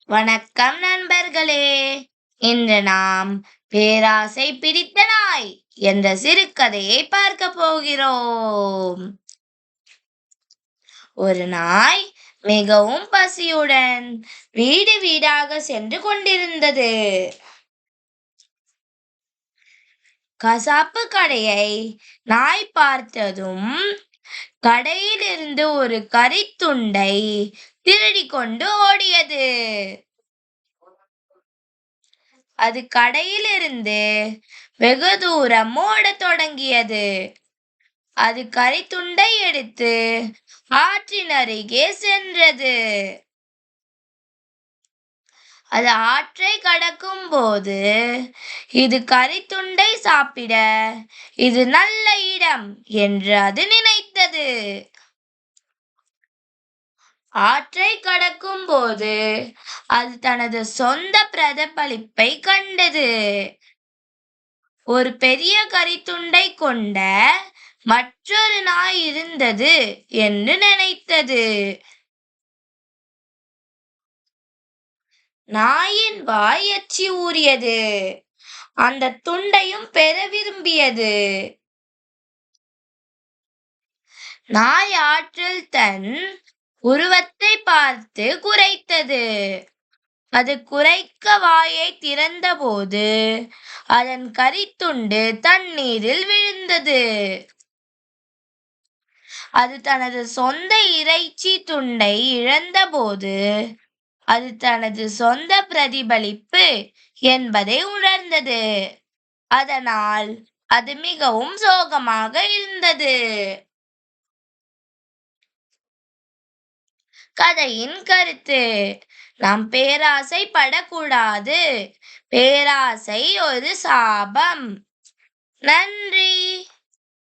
வணக்கம் நண்பர்களே. இன்று நாம் பேராசை பிடித்த நாய் என்ற சிறுகதையை பார்க்க போகிறோம். ஒரு நாய் மிகவும் பசியுடன் வீடு வீடாக சென்று கொண்டிருந்தது. கசாப்பு கடையை நாய் பார்த்ததும் கடையிலிருந்து ஒரு கறித்துண்டை திருடி கொண்டு ஓடியது. அது கடையிலிருந்து வெகு தூரம் ஓடத் தொடங்கியது. அது கறித்துண்டை எடுத்து ஆற்றின் அருகே சென்றது. அது ஆற்றை கடக்கும் போது இது கறித்துண்டை சாப்பிட இது நல்ல இடம் என்று அது நினைத்தது. ஆற்றை கடக்கும் போது அது தனது சொந்த பிரதிபலிப்பை கண்டது. ஒரு பெரிய கறித்துண்டை கொண்ட மற்றொரு நாய் இருந்தது என்று நினைத்தது. நாயின் வாய் எச்சி ஊறியது. அந்த துண்டையும் பெற விரும்பியது. நாய் ஆற்றில் தன் உருவத்தை பார்த்து குரைத்தது. அது குரைக்க வாயை திறந்தபோது அதன் கறித்துண்டு தண்ணீரில் விழுந்தது. அது தனது சொந்த இறைச்சி துண்டை இழந்தபோது அது தனது சொந்த பிரதிபலிப்பு என்பதை உணர்ந்தது. அதனால் அது மிகவும் சோகமாக இருந்தது. கதையின் கருத்து: நாம் பேராசை படக்கூடாது. பேராசை ஒரு சாபம். நன்றி.